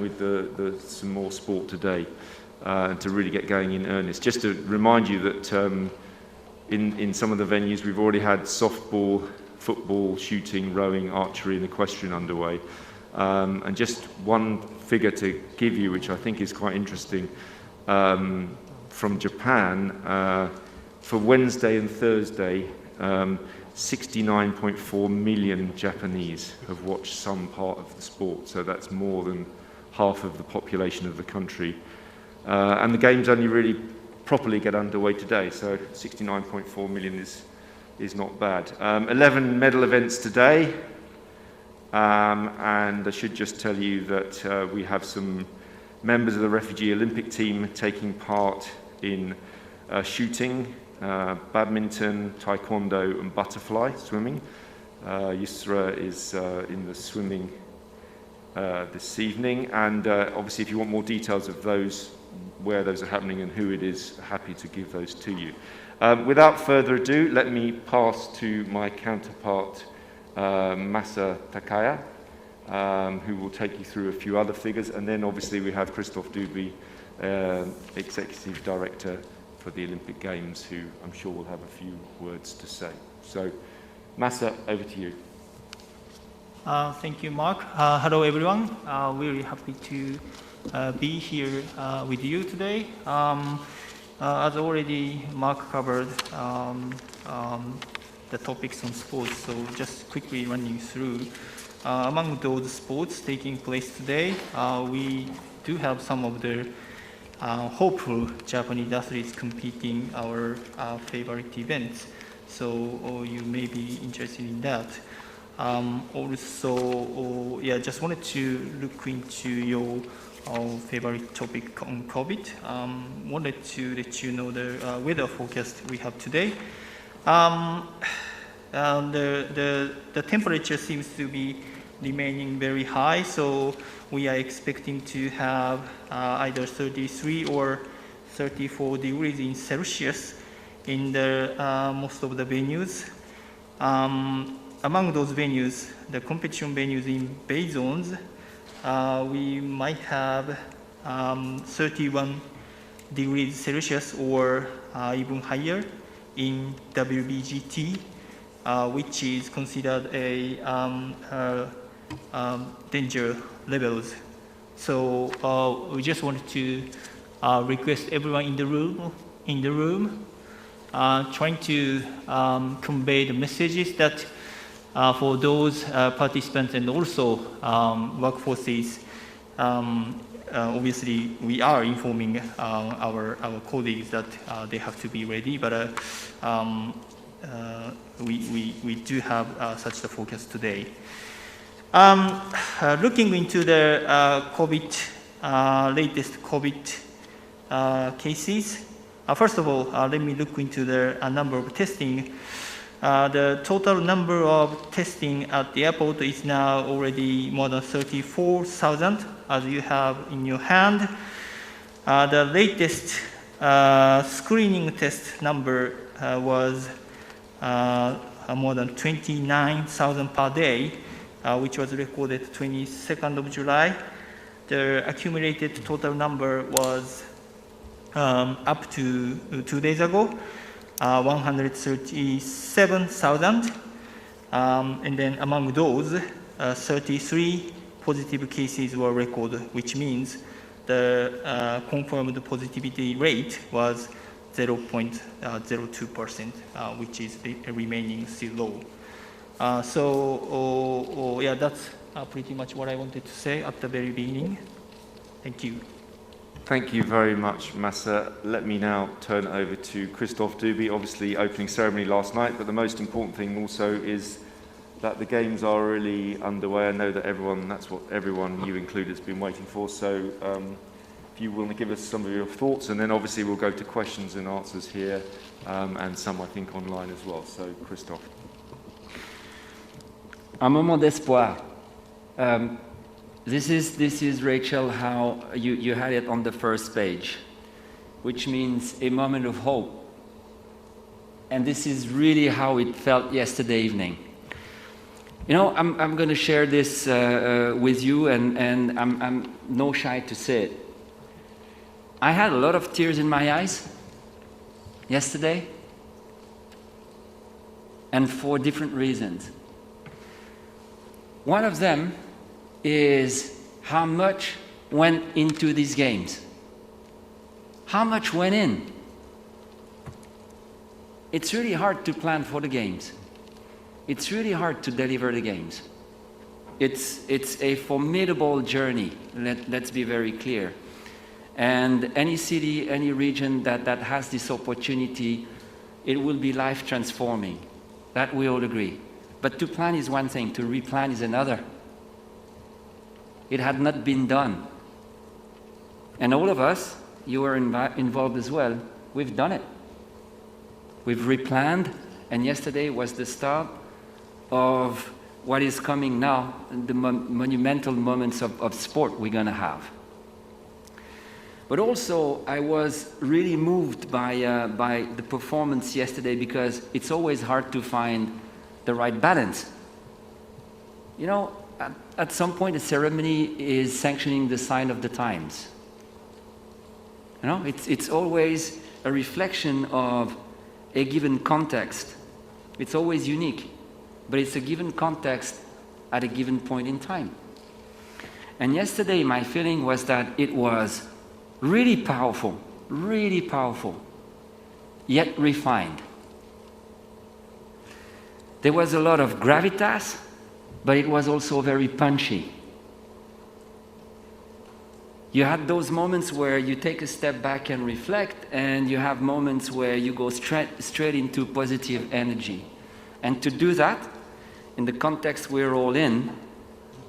with some more sport today, and to really get going in earnest. Just to remind you that in some of the venues we've already had softball, football, shooting, rowing, archery and equestrian underway. And just one figure to give you, which I think is quite interesting, from Japan, for Wednesday and Thursday, 69.4 million Japanese have watched some part of the sport, so that's more than half of the population of the country. And the games only really properly get underway today, so 69.4 million is not bad. 11 medal events today, and I should just tell you that we have some members of the Refugee Olympic team taking part in shooting, badminton, taekwondo and butterfly swimming. Yusra is in the swimming this evening, and obviously if you want more details of those, where those are happening and who it is, happy to give those to you. Without further ado, let me pass to my counterpart, Masa Takaya, who will take you through a few other figures, and then obviously we have Christophe Duby, Executive Director for the Olympic Games, who I'm sure will have a few words to say. So, Masa, over to you. Thank you, Mark. Hello, everyone. Really happy to be here with you today. As already Mark covered the topics on sports, so just quickly running through. Among those sports taking place today, we do have some of the hopeful Japanese athletes competing our favorite events, so you may be interested in that. Also, just wanted to look into your favorite topic on COVID. Wanted to let you know the weather forecast we have today. The temperature seems to be remaining very high, so we are expecting to have either 33 or 34 degrees in Celsius in the most of the venues. Among those venues, the competition venues in Bay zones, we might have 31 degrees Celsius or even higher in WBGT, which is considered a danger levels. So we just wanted to request everyone in the room, trying to convey the messages that for those participants and also workforces. Obviously, we are informing our colleagues that they have to be ready, but we do have such a forecast today. Looking into the latest COVID cases, first of all, let me look into the number of testing. The total number of testing at the airport is now already more than 34,000, as you have in your hand. The latest screening test number was more than 29,000 per day, which was recorded 22nd of July. The accumulated total number was up to 2 days ago, 137,000, and then among those, 33 positive cases were recorded, which means the confirmed positivity rate was 0.02%, which is remaining still low. So that's pretty much what I wanted to say at the very beginning. Thank you. Thank you very much, Masa. Let me now turn over to Christophe Duby. Obviously, opening ceremony last night, but the most important thing also is that the games are really underway. I know that that's what everyone, you included, has been waiting for. So if you want to give us some of your thoughts, and then obviously we'll go to questions and answers here, and some, I think, online as well. So, Christophe. Un moment d'espoir. This is, Rachel, how you had it on the first page, which means a moment of hope. And this is really how it felt yesterday evening. You know, I'm going to share this with you, and I'm no shy to say it. I had a lot of tears in my eyes yesterday, and for different reasons. One of them is how much went into these games. How much went in? It's really hard to plan for the games. It's really hard to deliver the games. It's a formidable journey, let's be very clear. And any city, any region that has this opportunity, it will be life transforming. That we all agree. But to plan is one thing, to replan is another. It had not been done. And all of us, you were involved as well, we've done it. We've replanned, and yesterday was the start of what is coming now, the monumental moments of sport we're going to have. But also, I was really moved by the performance yesterday, because it's always hard to find the right balance. You know, at some point, a ceremony is sanctioning the sign of the times. You know, it's always a reflection of a given context. It's always unique, but it's a given context at a given point in time. And yesterday, my feeling was that it was really powerful, yet refined. There was a lot of gravitas, but it was also very punchy. You had those moments where you take a step back and reflect, and you have moments where you go straight into positive energy. And to do that, in the context we're all in,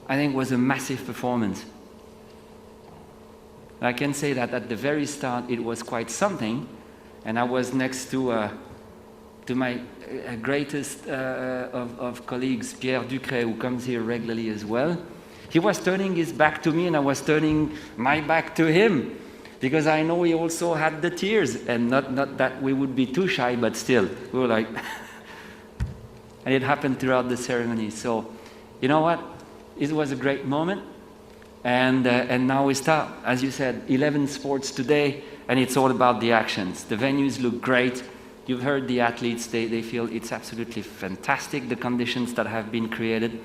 I think was a massive performance. I can say that at the very start it was quite something, and I was next to my greatest of colleagues, Pierre Ducret, who comes here regularly as well. He was turning his back to me, and I was turning my back to him, because I know he also had the tears, and not that we would be too shy, but still, we were like, and it happened throughout the ceremony. So, you know what? It was a great moment, and now we start, as you said, 11 sports today, and it's all about the actions. The venues look great. You've heard the athletes, they feel it's absolutely fantastic, the conditions that have been created.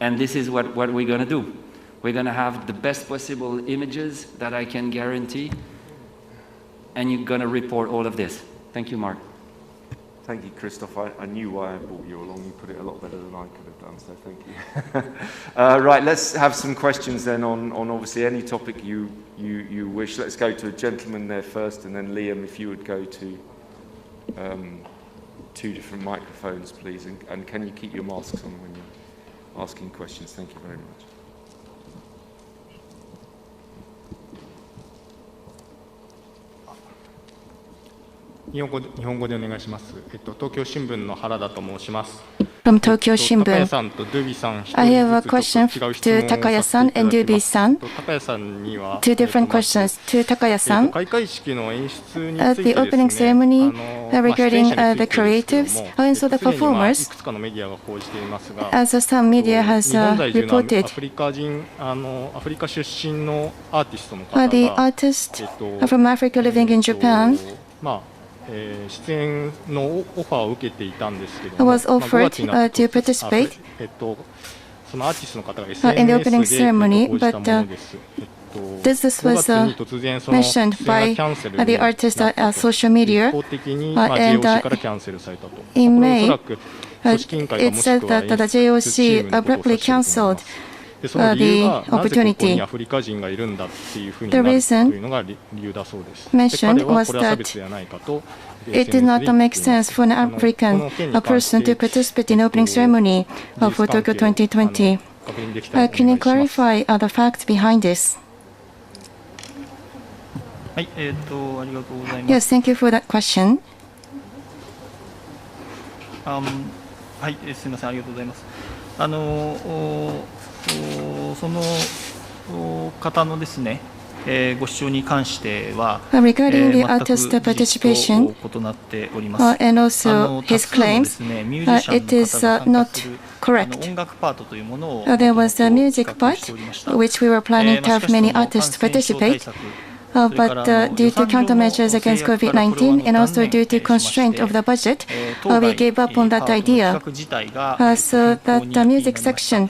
And this is what we're going to do. We're going to have the best possible images that I can guarantee, and you're going to report all of this. Thank you, Mark. Thank you, Christoph. I knew why I brought you along. You put it a lot better than I could have done, so thank you. Right, let's have some questions then on obviously any topic you wish. Let's go to a gentleman there first, and then Liam, if you would go to two different microphones, please. And can you keep your masks on when you're asking questions? Thank you very much. 日本語でお願いします。東京新聞の原田と申します。 From Tokyo Shimbun. I have a question to Takaya-san and Dubi-san. Two different questions to Takaya-san. The opening ceremony regarding the creatives and also the performers, as some media has reported, the artist from Africa living in Japan was offered to participate in the opening ceremony, but this was mentioned by the artist at social media, and in May it said that the JOC abruptly cancelled the opportunity. The reason mentioned was that it did not make sense for an African person to participate in the opening ceremony for Tokyo 2020. Can you clarify the facts behind this? Yes, thank you for that question. はい、すみません、ありがとうございます。その方のですね、ご主張に関しては、regarding the 全く artist 事実 participation と異なっております。 and also 多 his 数ので claims, すね、ミュージシャン it の is 方が参加 not する correct. 音楽パートというものを There was a 企 music 画 part しておりました。 which we were planning to have many artists participate. But due to countermeasures against COVID-19 and also due to constraint of the budget, we gave up on that idea. So that the music section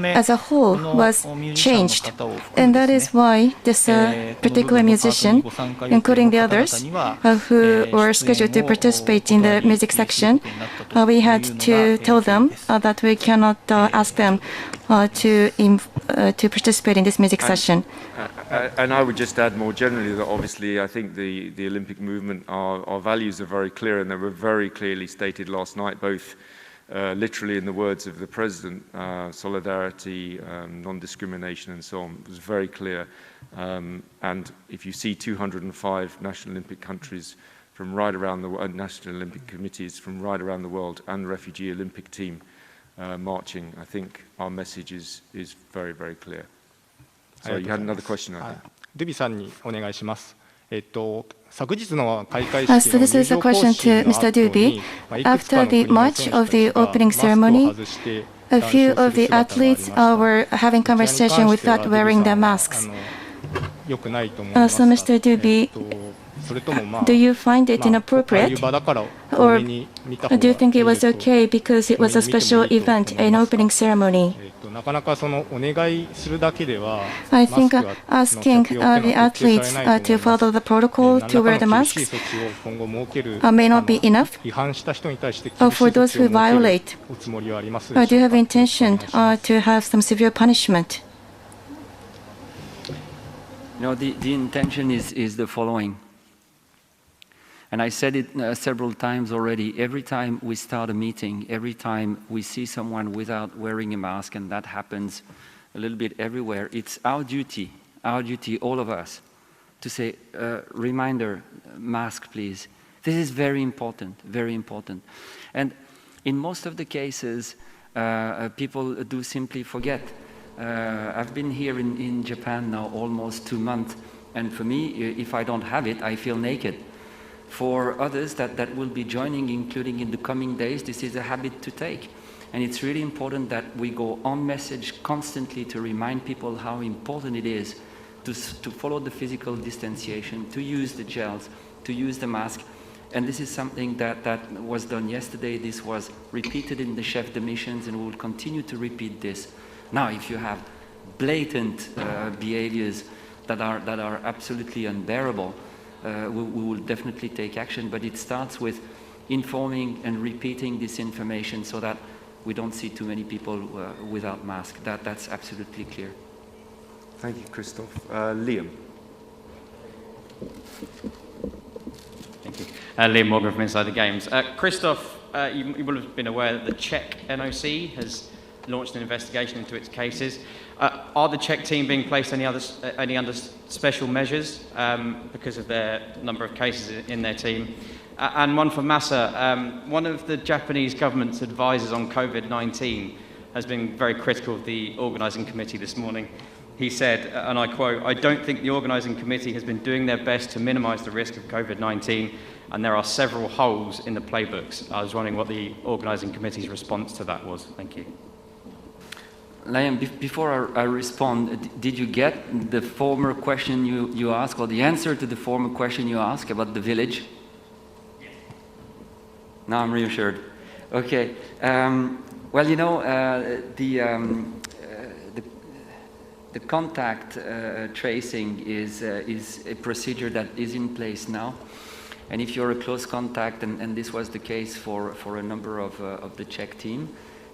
as a whole was changed. And that is why this particular musician, including the others who were scheduled to participate in the music section, we had to tell them that we cannot ask them to participate in this music session. And I would just add more generally that obviously I think the Olympic movement, our values are very clear, and they were very clearly stated last night, both literally in the words of the President, solidarity, non-discrimination and so on. It was very clear. And if you see 205 National Olympic countries from right around the world, National Olympic committees from right around the world, and the Refugee Olympic team marching, I think our message is very, very clear. So you had another question, I think. デビさんにお願いします。昨日の開会式 So の this 入 is a 場行 question 進 to の Mr. 後 Dubey. に、いくつか After の the 国の march 選手 of た the ちが opening マスクを ceremony, 外して a 談 few 笑 of する the 姿がありま athletes した。 were having こちらに関して conversation は without デビ wearing さ their んは masks. 良くないと思います So が、Mr. Dubey, それともまあ、 do you find it ああいう inappropriate? 場だから多 Or めに見た方が do い you い think it です was と okay because it was a special event, an opening ceremony? なかなかそのお願いするだけでは I マス think クは asking 着用っていう the のは徹底 athletes されないと to 思います follow the protocol 何 to ら wear か the の厳しい masks 措置を今後設ける may not be enough 違反した人に対して厳しい for 措 those 置を who 設け violate. るおつもりはありますで Do しょ you う have か。 intention お願いします to have some severe punishment? The intention is the following. And I said it several times already. Every time we start a meeting, every time we see someone without wearing a mask, and that happens a little bit everywhere, it's our duty, all of us, to say, reminder, mask, please. This is very important, very important. And in most of the cases, people do simply forget. I've been here in Japan now almost 2 months, and for me, if I don't have it, I feel naked. For others that will be joining, including in the coming days, this is a habit to take. And it's really important that we go on message constantly to remind people how important it is to follow the physical distanciation, to use the gels, to use the mask. And this is something that was done yesterday. This was repeated in the chef de missions, and we will continue to repeat this. Now, if you have blatant behaviors that are absolutely unbearable, we will definitely take action, but it starts with informing and repeating this information so that we don't see too many people without masks. That's absolutely clear. Thank you, Christoph. Liam. Thank you. Liam Morgan from Inside the Games. Christoph, you will have been aware that the Czech NOC has launched an investigation into its cases. Are the Czech team being placed any under special measures because of their number of cases in their team? And one for Massa. One of the Japanese government's advisors on COVID-19 has been very critical of the organising committee this morning. He said, and I quote, "I don't think the organising committee has been doing their best to minimise the risk of COVID-19, and there are several holes in the playbooks." I was wondering what the organising committee's response to that was. Thank you. Liam, before I respond, did you get the former question you asked, or the answer to the former question you asked about the village? Yes. Now I'm reassured. Okay. Well, you know, the contact tracing is a procedure that is in place now. And if you're a close contact, and this was the case for a number of the Czech team,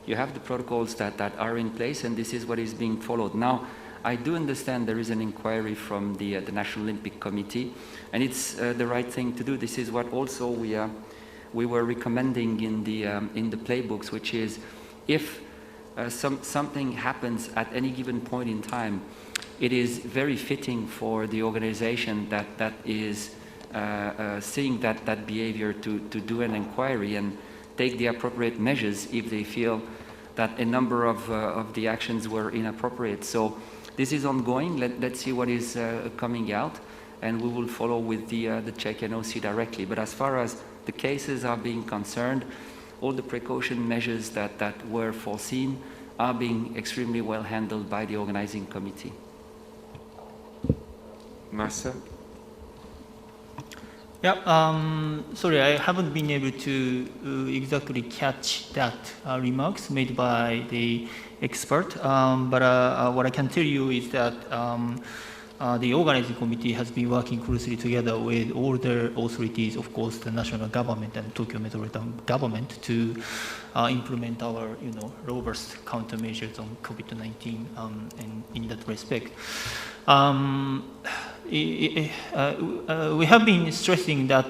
you have the protocols that are in place, and this is what is being followed. Now, I do understand there is an inquiry from the National Olympic Committee, and it's the right thing to do. This is what also we were recommending in the playbooks, which is if something happens at any given point in time, it is very fitting for the organization that is seeing that behavior to do an inquiry and take the appropriate measures if they feel that a number of the actions were inappropriate. So this is ongoing. Let's see what is coming out, and we will follow with the Czech NOC directly. But as far as the cases are being concerned, all the precaution measures that were foreseen are being extremely well handled by the organizing committee. Massa? Yeah, sorry, I haven't been able to exactly catch that remarks made by the expert, but what I can tell you is that the organizing committee has been working closely together with all the authorities, of course, the national government and Tokyo Metropolitan government, to implement our, robust countermeasures on COVID-19, and in that respect. We have been stressing that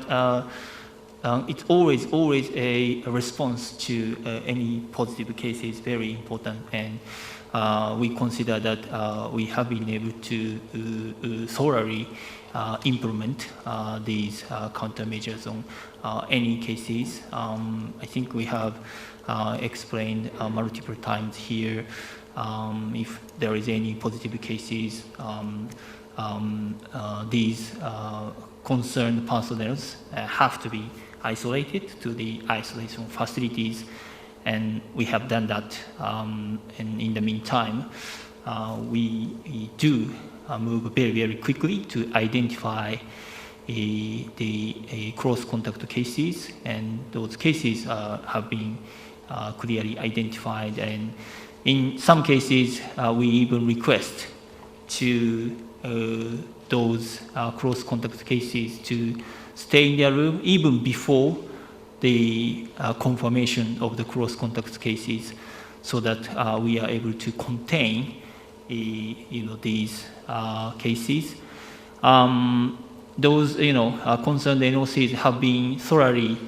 it's always a response to any positive case is very important, and we consider that we have been able to thoroughly implement these countermeasures on any cases. I think we have explained multiple times here, if there is any positive cases, these concerned personnel have to be isolated to the isolation facilities, and we have done that. And in the meantime, we do move very, very quickly to identify the cross-contact cases, and those cases have been clearly identified, and in some cases we even request to those cross-contact cases to stay in their room even before the confirmation of the cross-contact cases, so that we are able to contain these cases. Those concerned NOCs have been thoroughly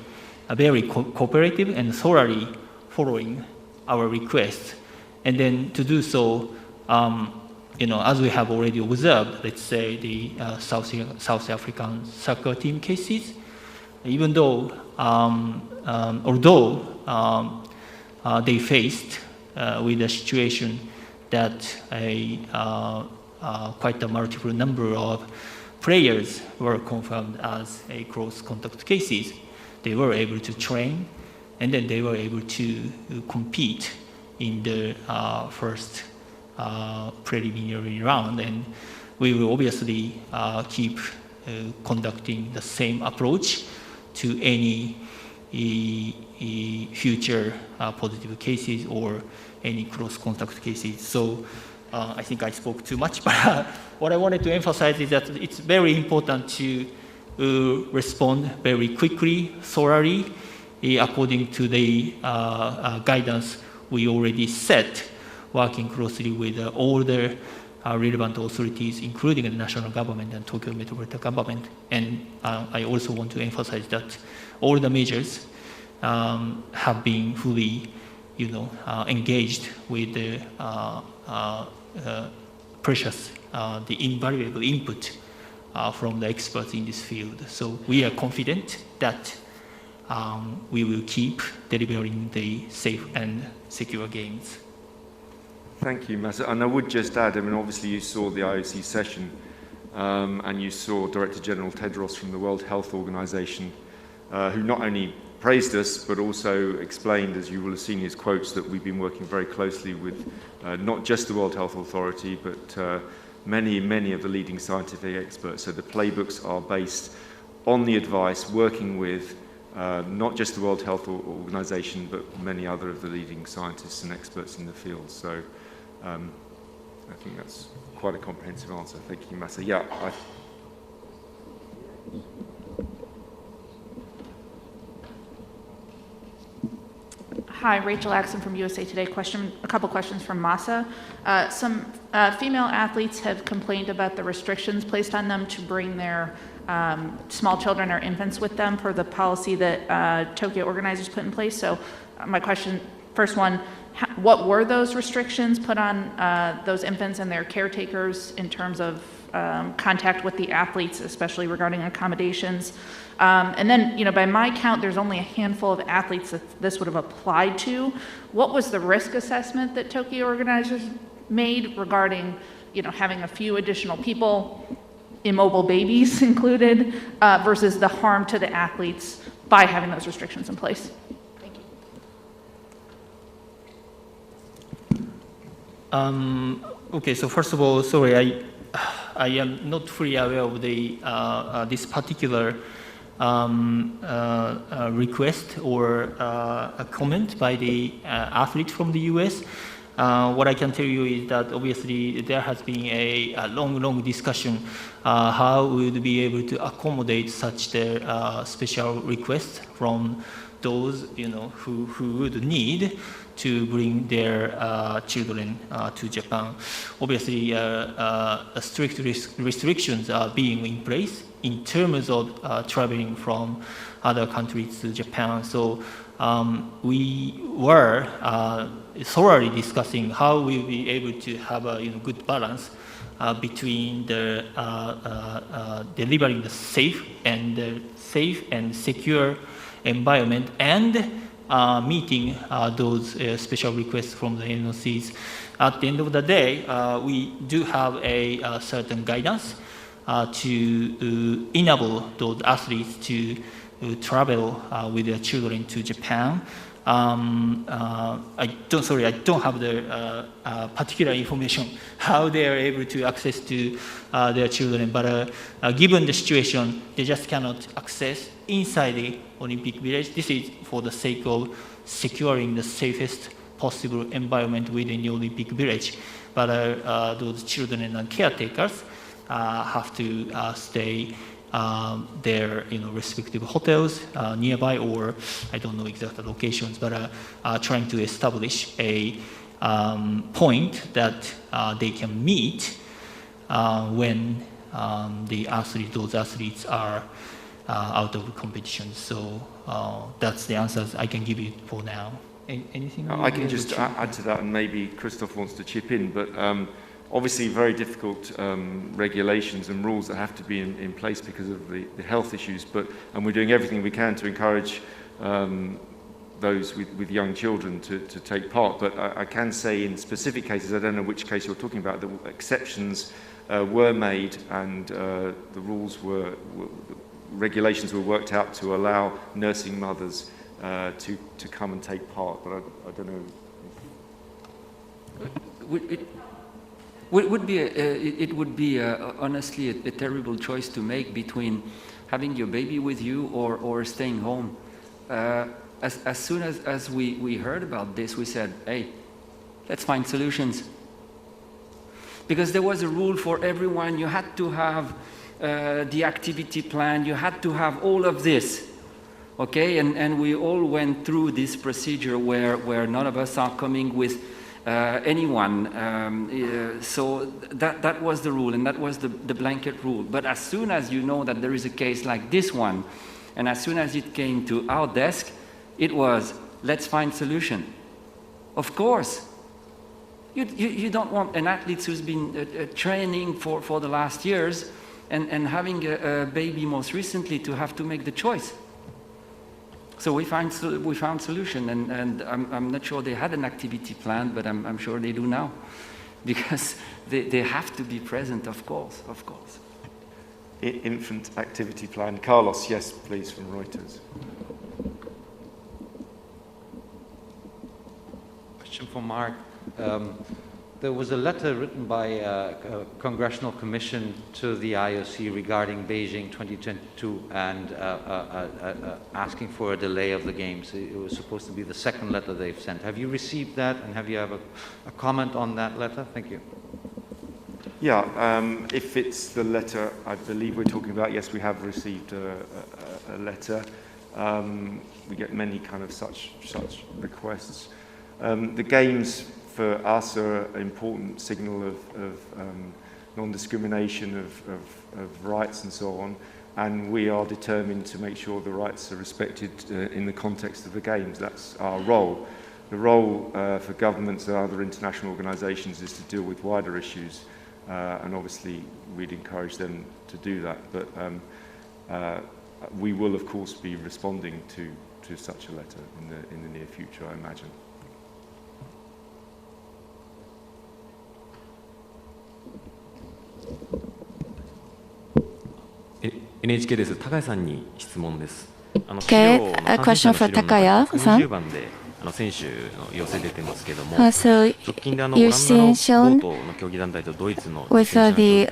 very cooperative and thoroughly following our requests, and then to do so, as we have already observed, let's say the South African soccer team cases, even though, although they faced with a situation that quite a multiple number of players were confirmed as a cross-contact cases, they were able to train, and then they were able to compete in the first preliminary round, and we will obviously keep conducting the same approach to any future positive cases or any cross-contact cases. So I think I spoke too much, but what I wanted to emphasize is that it's very important to respond very quickly, thoroughly, according to the guidance we already set, working closely with all the relevant authorities, including the national government and Tokyo Metropolitan government. And I also want to emphasize that all the measures have been fully, engaged with the precious, the invaluable input from the experts in this field. So we are confident that we will keep delivering the safe and secure games. Thank you, Massa. And I would just add, obviously you saw the IOC session, and you saw Director General Tedros from the World Health Organization, who not only praised us, but also explained, as you will have seen his quotes, that we've been working very closely with not just the World Health Authority, but many of the leading scientific experts. So the playbooks are based on the advice, working with not just the World Health Organization, but many other of the leading scientists and experts in the field. So I think that's quite a comprehensive answer. Thank you, Massa. Yeah. Hi, Rachel Axon from USA Today. A couple questions from Massa. Some female athletes have complained about the restrictions placed on them to bring their small children or infants with them per the policy that Tokyo organizers put in place. So my question, first one, what were those restrictions put on those infants and their caretakers in terms of contact with the athletes, especially regarding accommodations? And then, by my count, there's only a handful of athletes that this would have applied to. What was the risk assessment that Tokyo organizers made regarding having a few additional people, immobile babies included, versus the harm to the athletes by having those restrictions in place? Thank you. Okay, so first of all, sorry, I am not fully aware of the this particular request or a comment by the athlete from the US. What I can tell you is that obviously there has been a long discussion how we would be able to accommodate such the special requests from those who would need to bring their children to Japan. Obviously, strict restrictions are being in place in terms of traveling from other countries to Japan. So we were thoroughly discussing how we'll be able to have a good balance between the delivering the safe and secure environment and meeting those special requests from the NOCs. At the end of the day, we do have a certain guidance to enable those athletes to travel with their children to Japan. I don't have the particular information how they are able to access to their children, but given the situation, they just cannot access inside the Olympic Village. This is for the sake of securing the safest possible environment within the Olympic Village. But those children and caretakers have to stay their respective hotels nearby, or I don't know exact locations, but trying to establish a point that they can meet when those athletes are out of competition. So that's the answers I can give you for now. Anything? I can just add to that, and maybe Christoph wants to chip in, but obviously very difficult regulations and rules that have to be in place because of the health issues, and we're doing everything we can to encourage those with young children to take part. But I can say in specific cases, I don't know which case you're talking about, the exceptions were made, and the regulations were worked out to allow nursing mothers to come and take part, but I don't know. It would be honestly a terrible choice to make between having your baby with you or staying home. As soon as we heard about this, we said, hey, let's find solutions. Because there was a rule for everyone. You had to have the activity plan. You had to have all of this. Okay, and we all went through this procedure where none of us are coming with anyone. So that was the rule, and that was the blanket rule. But as soon as you know that there is a case like this one, and as soon as it came to our desk, it was, let's find solution. Of course. You don't want an athlete who's been training for the last years and having a baby most recently to have to make the choice. So we found solution, and I'm not sure they had an activity plan, but I'm sure they do now, because they have to be present, of course. Infant activity plan. Carlos, yes, please, from Reuters. Question for Mark. There was a letter written by a congressional commission to the IOC regarding Beijing 2022 and asking for a delay of the Games. It was supposed to be the second letter they've sent. Have you received that, and have you have a comment on that letter? Thank you. Yeah, if it's the letter I believe we're talking about, yes, we have received a letter. We get many kind of such requests. The Games for us are an important signal of non-discrimination, of rights and so on, and we are determined to make sure the rights are respected in the context of the Games. That's our role. The role for governments and other international organisations is to deal with wider issues, and obviously we'd encourage them to do that, but we will of course be responding to such a letter in the near future, I imagine. NHK です。高谷さんに質問です。Okay, a question for Takaya-san. So you've seen shown with the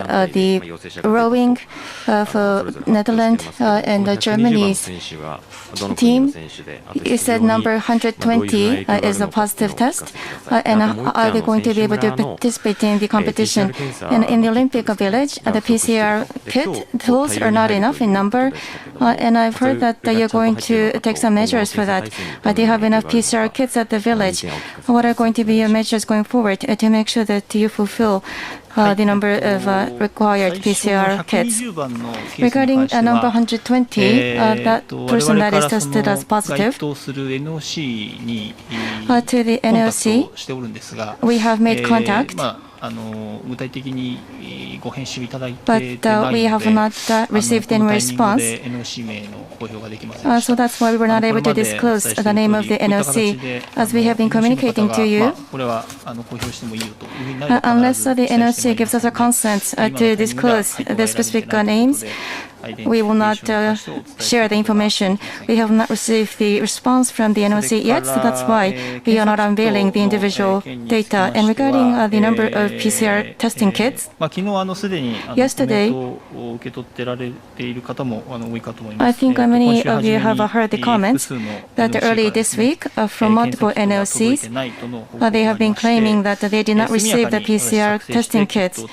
rowing for Netherlands and Germany's team. You said number 120 is a positive test, and are they going to be able to participate in the competition? And in the Olympic Village, the PCR kit tools are not enough in number, and I've heard that you're going to take some measures for that. Do you have enough PCR kits at the village? What are going to be your measures going forward to make sure that you fulfill the number of required PCR kits? Regarding number 120, that person that is tested as positive, to the NOC, we have made contact. But we have not received any response. So that's why we were not able to disclose the name of the NOC. As we have been communicating to you, unless the NOC gives us a consent to disclose the specific names, we will not share the information. We have not received the response from the NOC yet, so that's why we are not unveiling the individual data. And regarding the number of PCR testing kits, yesterday, I think many of you have heard the comments that early this week from multiple NOCs, they have been claiming that they did not receive the PCR testing kits.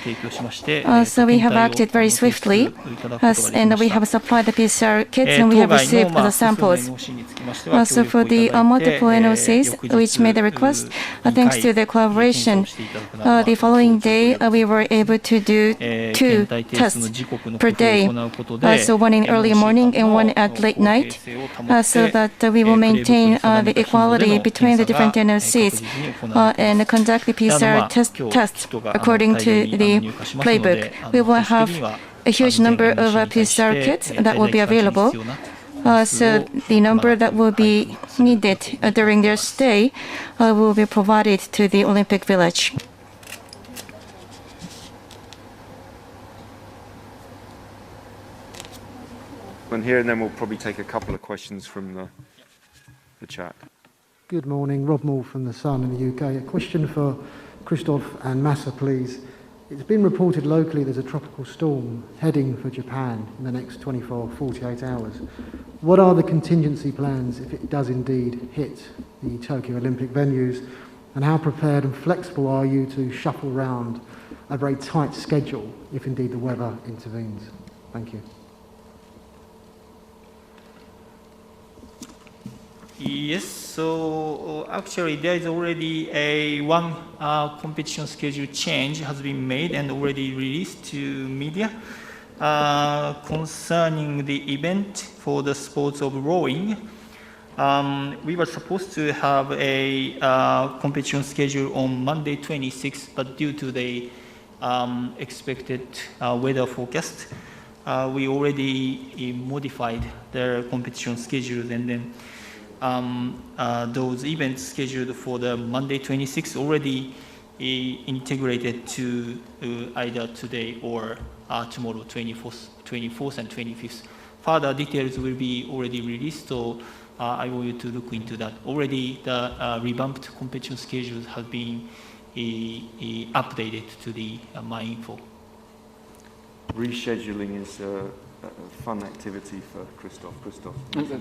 So we have acted very swiftly, and we have supplied the PCR kits, and we have received the samples. So for the multiple NOCs which made the request, thanks to the collaboration, the following day we were able to do 2 tests per day. So one in early morning and one at late night, so that we will maintain the equality between the different NOCs and conduct the PCR tests according to the playbook. We will have a huge number of PCR kits that will be available. So the number that will be needed during their stay will be provided to the Olympic Village. One here, and then we'll probably take a couple of questions from the chat. Good morning, Rob Moore from The Sun in the UK. A question for Christoph and Massa, please. It's been reported locally there's a tropical storm heading for Japan in the next 48 hours. What are the contingency plans if it does indeed hit the Tokyo Olympic venues? And how prepared and flexible are you to shuffle around a very tight schedule if indeed the weather intervenes? Thank you. Yes, so actually there is already one competition schedule change has been made and already released to media concerning the event for the sports of rowing. We were supposed to have a competition schedule on Monday 26th, but due to the expected weather forecast, we already modified the competition schedules, and then those events scheduled for the Monday 26th already integrated to either today or tomorrow, 24th and 25th. Further details will be already released, so I want you to look into that. Already the revamped competition schedules have been updated to the MyInfo. Rescheduling is a fun activity for Christoph.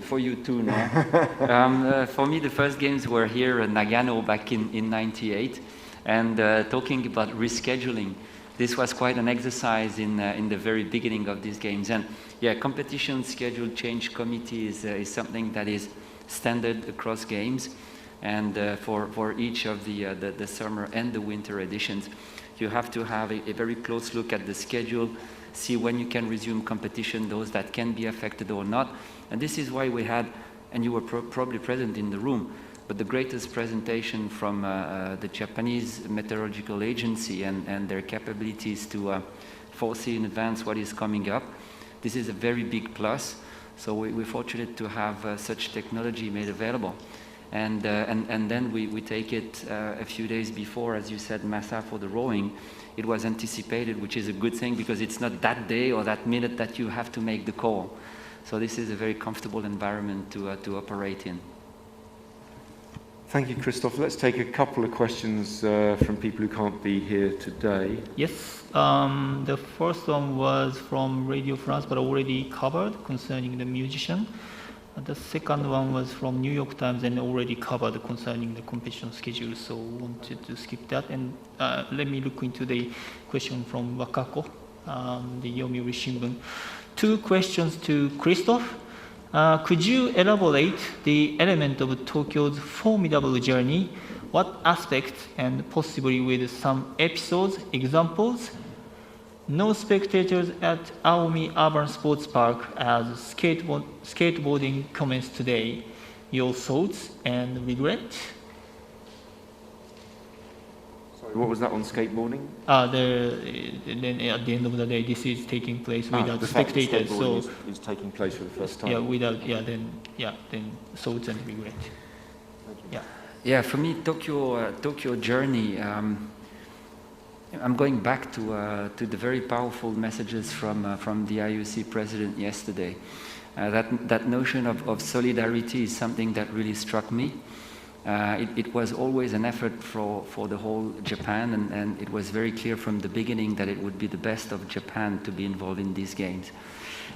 For you too now. For me, the first games were here in Nagano back in 98. And talking about rescheduling, this was quite an exercise in the very beginning of these games. And yeah, competition schedule change committee is something that is standard across games. And for each of the summer and the winter editions, you have to have a very close look at the schedule, see when you can resume competition, those that can be affected or not. And this is why we had, and you were probably present in the room, but the greatest presentation from the Japanese Meteorological Agency and their capabilities to foresee in advance what is coming up. This is a very big plus. So we're fortunate to have such technology made available. And then we take it a few days before, as you said, Massa, for the rowing. It was anticipated, which is a good thing because it's not that day or that minute that you have to make the call. So this is a very comfortable environment to operate in. Thank you, Christophe. Let's take a couple of questions from people who can't be here today. Yes, the first one was from Radio France, but already covered concerning the musician. The second one was from New York Times and already covered concerning the competition schedule, so wanted to skip that. And let me look into the question from Wakako, the Yomiuri Shimbun. 2 questions to Christophe. Could you elaborate the element of Tokyo's formidable journey? What aspects, and possibly with some episodes, examples? No spectators at Aomi Urban Sports Park as skateboarding commenced today. Your thoughts and regret? Sorry, what was that on skateboarding? Then at the end of the day, this is taking place without spectators. So is taking place for the first time. Then thoughts and regret. Yeah, for me, Tokyo journey. I'm going back to the very powerful messages from the IOC president yesterday. That notion of solidarity is something that really struck me. It was always an effort for the whole Japan, and it was very clear from the beginning that it would be the best of Japan to be involved in these games.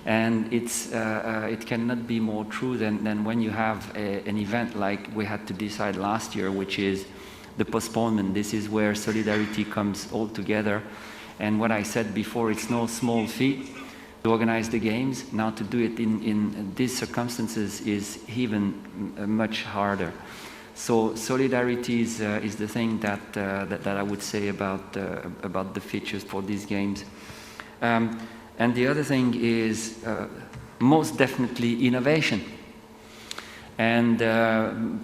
And it cannot be more true than when you have an event like we had to decide last year, which is the postponement. This is where solidarity comes all together. And what I said before, it's no small feat to organize the games. Now to do it in these circumstances is even much harder. So solidarity is the thing that I would say about the features for these games. And the other thing is most definitely innovation. And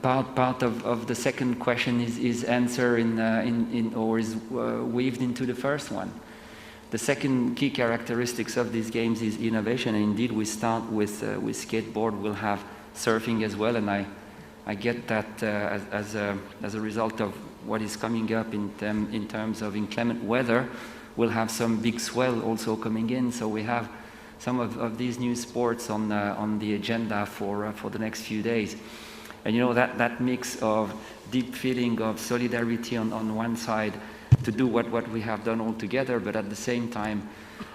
part of the second question is answer is weaved into the first one. The second key characteristics of these games is innovation. And indeed, we start with skateboard. We'll have surfing as well, and I get that as a result of what is coming up in terms of inclement weather. We'll have some big swell also coming in. So we have some of these new sports on the agenda for the next few days. And you know, that mix of deep feeling of solidarity on one side to do what we have done all together, but at the same time,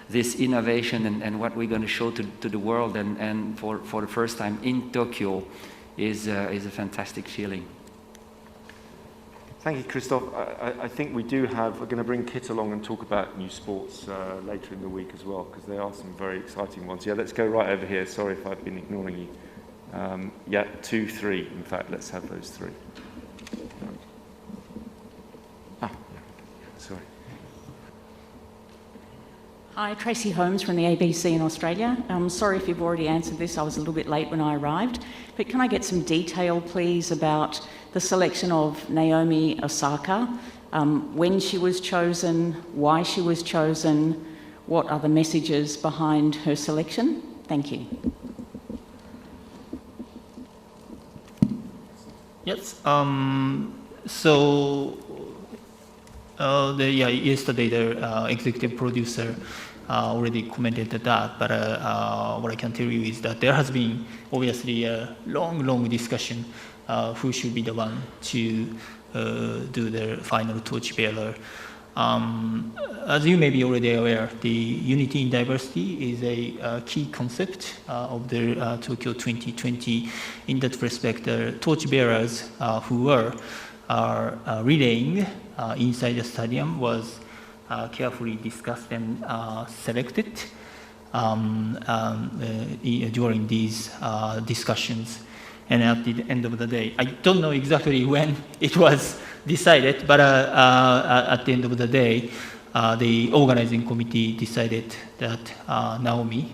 this innovation and what we're going to show to the world and for the first time in Tokyo is a fantastic feeling. Thank you, Christophe. I think we're going to bring Kit along and talk about new sports later in the week as well, because there are some very exciting ones. Yeah, let's go right over here. Sorry if I've been ignoring you. 2, 3. In fact, let's have those 3. Sorry. Hi, Tracy Holmes from the ABC in Australia. I'm sorry if you've already answered this. I was a little bit late when I arrived. But can I get some detail, please, about the selection of Naomi Osaka, when she was chosen, why she was chosen, what are the messages behind her selection? Thank you. Yes. Yesterday the executive producer already commented that, but what I can tell you is that there has been obviously a long discussion who should be the one to do the final torchbearer. As you may be already aware, the unity in diversity is a key concept of the Tokyo 2020. In that respect, the torchbearers who are relaying inside the stadium was carefully discussed and selected during these discussions. And at the end of the day, I don't know exactly when it was decided, but at the end of the day, the organizing committee decided that Naomi,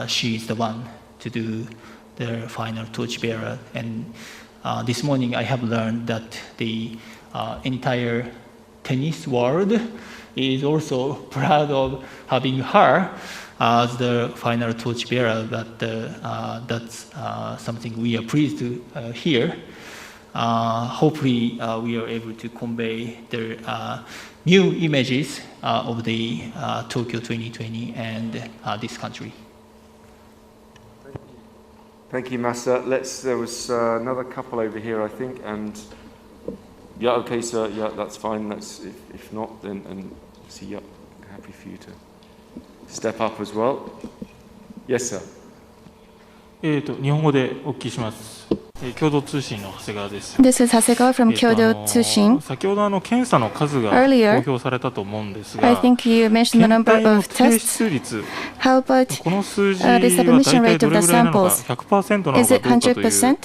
she is the one to do the final torchbearer. And this morning I have learned that the entire tennis world is also proud of having her as the final torchbearer. That's something we are pleased to hear. Hopefully, we are able to convey the new images of the Tokyo 2020 and this country. Thank you, Masa. There was another couple over here, I think, and yeah, okay, sir, yeah, that's fine. If not, then see, yeah, happy for you to step up as well. Yes, sir. 日本語でお聞きします。共同通信の長谷川です。This is Hasegawa from Kyodo Tsushin. 先ほど検査の数が公表されたと思うんですが、 I think you mentioned the number of tests. How about the submission rate of the samples? Is it 100%?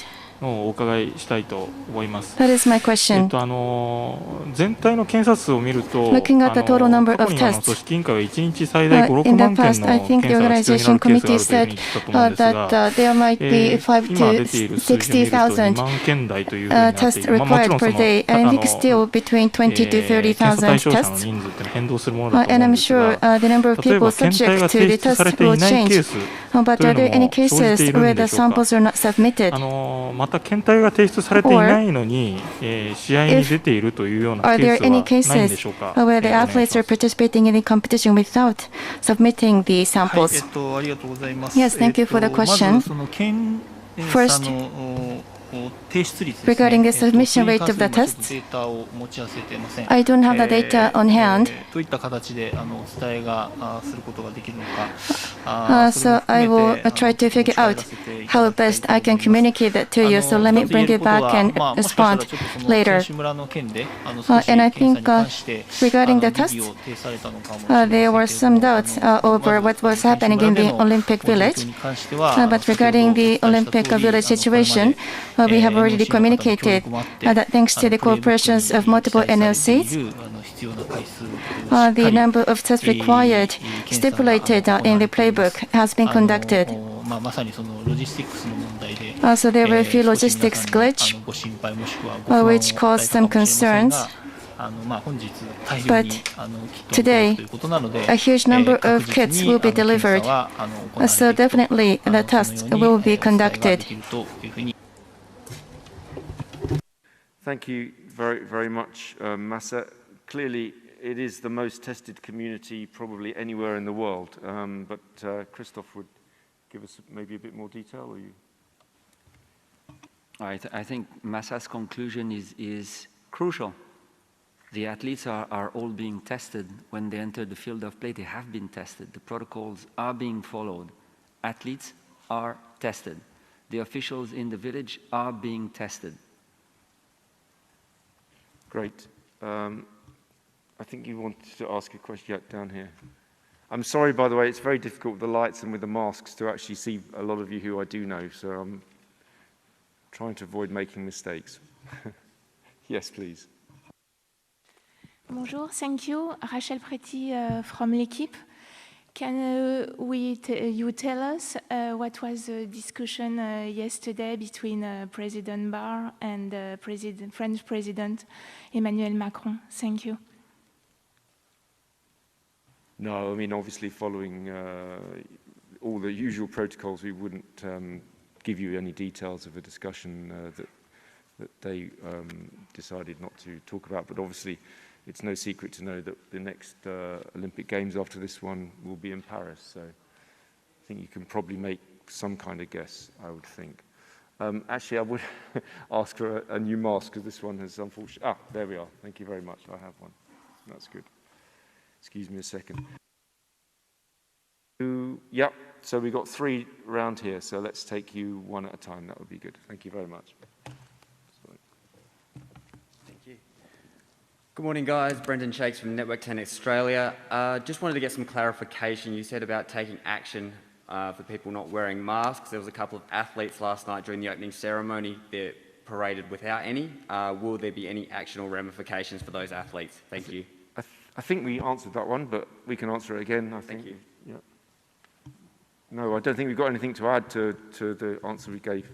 お伺いしたいと思います。That is my question. 全体の検査数を見ると、Looking at the total number of 組 tests, 織委員会は1日最大5、6 in the 万件の past, I 検 think the 査が必要にな organization るケースがあ committee るというふう said に言ったと思うんです that が、 there might be 5 今 to 出ている数字を見ると2 60,000万件台というふうになってい tests る。もち required ろんそ per の day. I think still between 20 to 検査 30,000 対象者の tests. 人数って変動するものだと And 思うん I'm ですが、 sure the number of 例え people ば検体 subject が to 提 the 出され test てい will ないケー change. ス But とい are う there の any も生じ cases ている where ん the でしょうか。 samples are not submitted? また検体が提出されていないのに、試合に出ているというような Are ケー there ス any はないんで cases しょうか。 where the athletes are participating in the competition without submitting the samples? ありがとうございます。 Yes, thank you for the ま question. ずその検査 First, の提出率ですね。 regarding the submission rate of the それに関す tests, るデータを持ち合わせていません。 I don't have the data on hand. どういった形でお伝えがすることができるのか。So I will try to figure out how best I can communicate that to you. So let me bring it back and respond later. And I think regarding the test, there were some doubts over what was happening in the Olympic Village. But regarding the Olympic Village situation, we have already communicated that thanks to the cooperations of multiple NOCs, the number of tests required stipulated in the playbook has been conducted. So there were a few logistics glitch, which caused some concerns. But today, a huge number of kits will be delivered. So definitely the test will be conducted. Thank you very, very much, Masa. Clearly, it is the most tested community probably anywhere in the world. But Christoph would give us maybe a bit more detail, or you? I think Masa's conclusion is crucial. The athletes are all being tested when they enter the field of play. They have been tested. The protocols are being followed. Athletes are tested. The officials in the village are being tested. Great. I think you wanted to ask a question down here. I'm sorry, by the way, it's very difficult with the lights and with the masks to actually see a lot of you who I do know, so I'm trying to avoid making mistakes. Yes, please. Bonjour, thank you. Rachel Preti from l'équipe. Can you tell us what was the discussion yesterday between President Barr and French President Emmanuel Macron? Thank you. No, I mean, obviously following all the usual protocols, we wouldn't give you any details of a discussion that they decided not to talk about, but obviously it's no secret to know that the next Olympic Games after this one will be in Paris, so I think you can probably make some kind of guess, I would think. Actually, I would ask for a new mask, because this one has unfortunately... Ah, there we are. Thank you very much. I have one. That's good. Excuse me a second. Yep, so we've got 3 around here, so let's take you one at a time. That would be good. Thank you very much. Good morning, guys. Brendan Shakes from Network 10 Australia. Just wanted to get some clarification. You said about taking action for people not wearing masks. There was a couple of athletes last night during the opening ceremony that paraded without any. Will there be any action or ramifications for those athletes? Thank you. I think we answered that one, but we can answer it again, I think. Thank you. Yeah. No, I don't think we've got anything to add to the answer we gave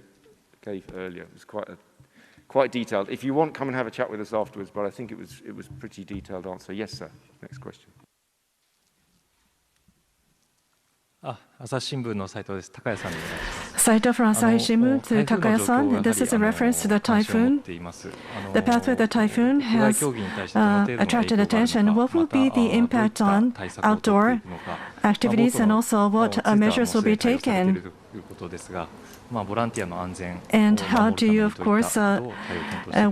earlier. It was quite a quite detailed. If you want, come and have a chat with us afterwards, but I think it was pretty detailed answer. Yes, sir. Next question. 朝日新聞の斉藤です。高谷さんにお願いします。Saito from Asahi Shimbun to Takaya-san. This is a reference to the typhoon. The pathway of the typhoon has attracted attention. What will be the impact on outdoor activities and also what measures will be taken? And how do you, of course,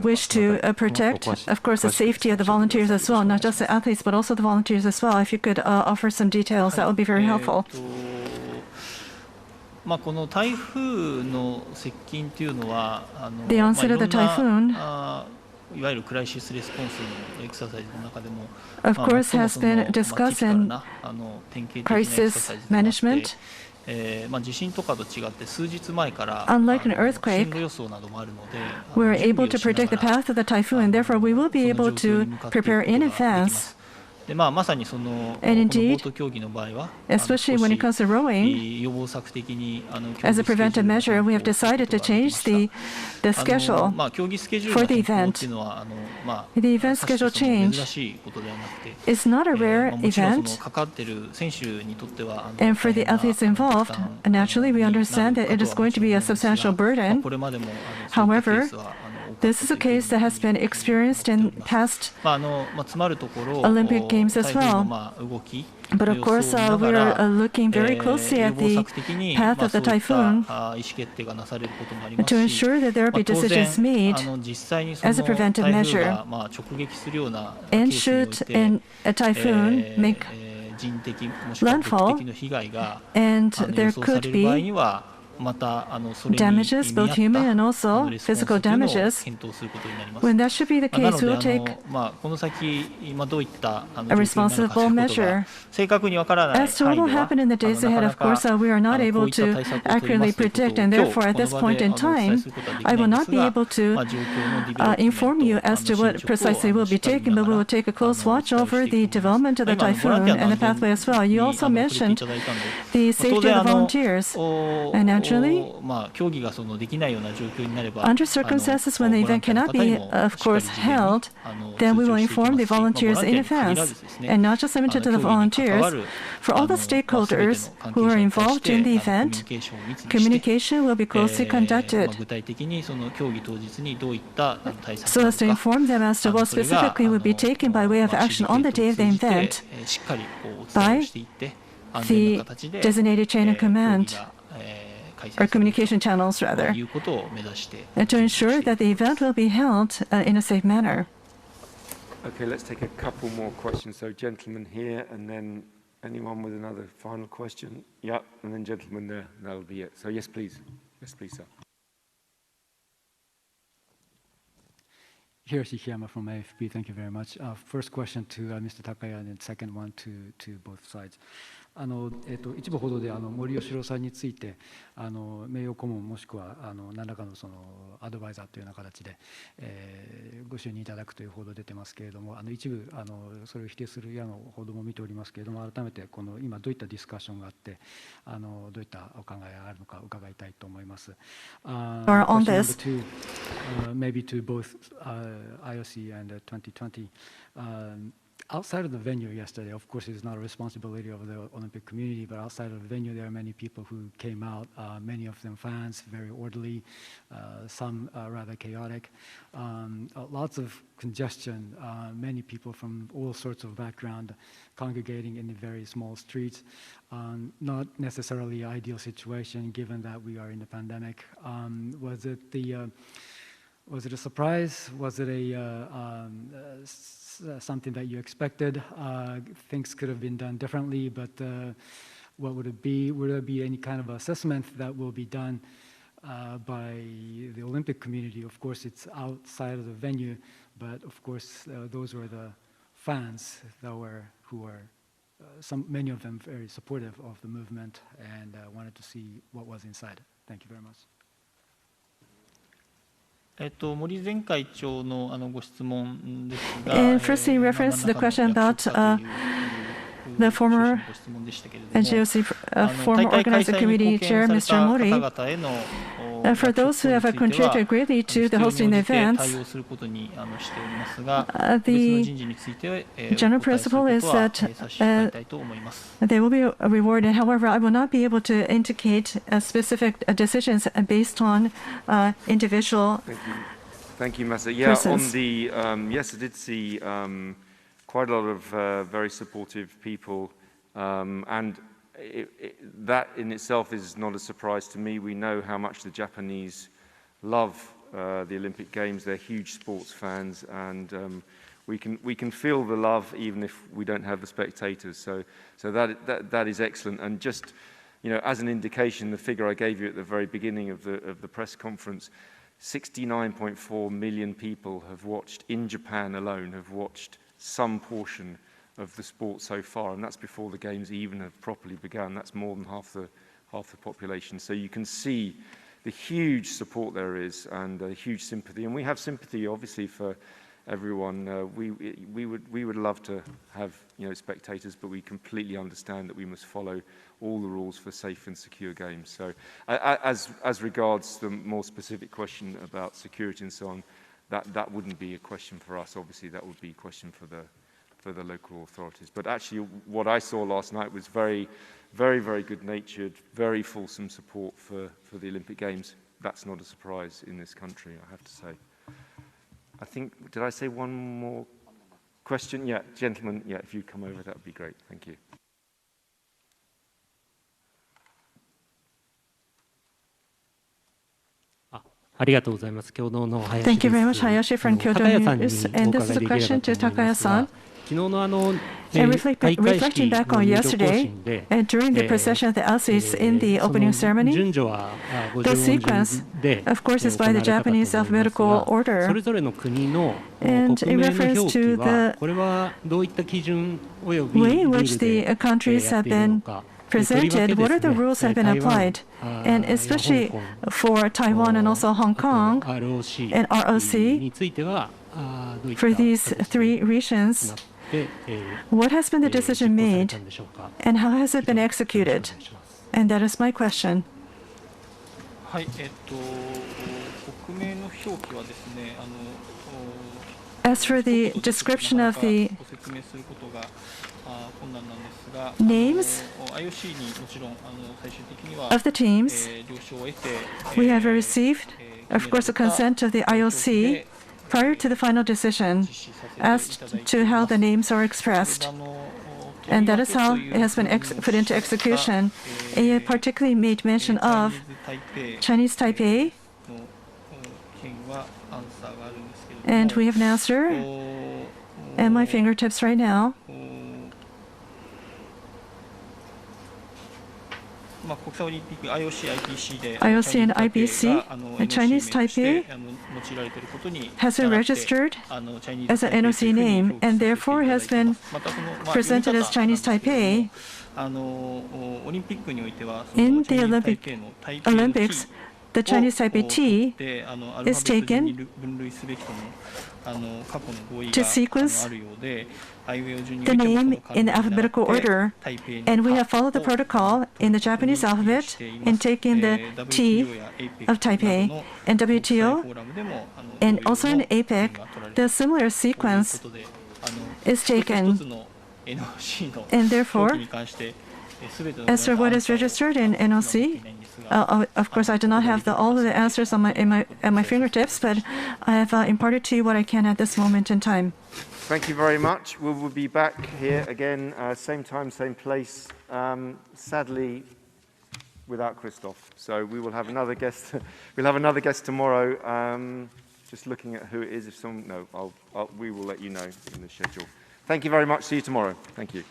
wish to protect, of course, the safety of the volunteers as well, not just the athletes, but also the volunteers as well? If you could offer some details, that would be very helpful. この台風の接近というのは、The onset of the typhoon, いわゆるクライシスレスポンスのエクササイズの中でも、of course, has been discussed in crisis management. 地震とかと違って数日前から Unlike an earthquake, 進路予想などもあるので、we're able to predict the path of the typhoon, and therefore we will be able to prepare in advance. でまさにそのボ And ー indeed, ト競技の場合は、 especially when it comes to rowing, 予防策的に as a preventive measure, we have decided to change the schedule 競技スケジュー for ル the の変更 event. っていうのはThe event schedule 珍 change しいことではなくて、 is not a rare もちろんその event, 関わっている選手にとっては and for the athletes involved, naturally we understand that it is going to be a substantial burden. これまでも However, this is a case that has been experienced in past 詰まるところ Olympic Games as 台風 well. の動き But of course, we are looking very closely at the path of the typhoon to ensure that there will be decisions made as a preventive measure. And should a typhoon make landfall, and there could be damages, both human and also physical damages, when that should be the case, we will take a responsible measure. As to what will happen in the days ahead, of course, we are not able to accurately predict, and therefore, at this point in time, I will not be able to inform you as to what precisely will be taken, but we will take a close watch over the development of the typhoon and the pathway as well. You also mentioned the safety of the volunteers, and naturally, under circumstances when the event cannot be, of course, held, then we will inform the volunteers in advance, and not just limited to the volunteers. For all the stakeholders who are involved in the event, communication will be closely conducted so as to inform them as to what specifically will be taken by way of action on the day of the event by the designated chain of command, or communication channels rather, and to ensure that the event will be held in a safe manner. Okay, let's take a couple more questions. So gentlemen here, and then anyone with another final question? Yeah, and then gentlemen there, that'll be it. So yes, please. Yes, please, sir. Hiroshi Hiyama from AFP. Thank you very much. First question to Mr. Takaya, and then second one to both sides. 一部報道で森喜朗さんについて名誉顧問もしくは何らかのそのアドバイザーというような形で、ご就任いただくという報道出てますけれども、一部それを否定するような報道も見ておりますけれども、改めてこの今どういったディスカッションがあってどういったお考えがあるのか伺いたいと思います。On this, maybe to both IOC and 2020. Outside of the venue yesterday, of course, it's not a responsibility of the Olympic community, but outside of the venue, there are many people who came out, many of them fans, very orderly, some rather chaotic, lots of congestion, many people from all sorts of background congregating in the very small streets. Not necessarily an ideal situation given that we are in the pandemic. Was it a surprise? Was it something that you expected? Things could have been done differently, but what would it be? Would there be any kind of assessment that will be done by the Olympic community? Of course, it's outside of the venue, but of course, those were the fans that who were many of them very supportive of the movement and wanted to see what was inside. Thank you very much. 森前会長のご質問ですが、And firstly, in reference to the question about the former GOC former organizing committee chair, Mr. Mori, for those who have contributed greatly to the hosting the events, the general principle is that they will be rewarded. However, I will not be able to indicate specific decisions based on individual. Thank you, Masa. Yeah, on the yes, I did see quite a lot of very supportive people, and that in itself is not a surprise to me. We know how much the Japanese love the Olympic Games. They're huge sports fans, and we can feel the love even if we don't have the spectators. So that is excellent. And just, you know, as an indication, the figure I gave you at the very beginning of the press conference, 69.4 million people have watched, in Japan alone, have watched some portion of the sport so far, and that's before the games even have properly begun. That's more than half the population. So you can see the huge support there is, and huge sympathy. And we have sympathy, obviously, for everyone. We would love to have, you know, spectators, but we completely understand that we must follow all the rules for safe and secure games. So as regards the more specific question about security and so on, that wouldn't be a question for us. Obviously, that would be a question for the local authorities. But actually, what I saw last night was very, very, very good-natured, very fulsome support for the Olympic Games. That's not a surprise in this country, I have to say. I think, did I say one more question? Yeah, gentlemen, yeah, if you come over, that would be great. Thank you. Thank you very much, Hayashi from Kyodo News. And this is a question to Takaya-san. And reflecting back on yesterday, and during the procession of the athletes in the opening ceremony, the sequence, of course, is by the Japanese alphabetical order. And in reference to the way in which the countries have been presented, what are the rules that have been applied? And especially for Taiwan and also Hong Kong and ROC, for these three regions, what has been the decision made and how has it been executed? And that is my question. As for the description of the names of the teams, we have received, of course, the consent of the IOC prior to the final decision as to how the names are expressed. And that is how it has been put into execution. And particularly made mention of Chinese Taipei. And we have an answer at my fingertips right now. IOC and IBC, Chinese Taipei has been registered as an NOC name and therefore has been presented as Chinese Taipei. In the Olympics, the Chinese Taipei T is taken to sequence the name in alphabetical order, and we have followed the protocol in the Japanese alphabet in taking the T of Taipei. And WTO and also in APEC, the similar sequence is taken, and therefore, as for what is registered in NOC, of course, I do not have all of the answers at my fingertips, but I have imparted to you what I can at this moment in time. Thank you very much. We will be back here again, same time, same place. Sadly, without Christoph. So we will have another guest. We'll have another guest tomorrow. Just looking at who it is. If someone, no, we will let you know in the schedule. Thank you very much. See you tomorrow. Thank you.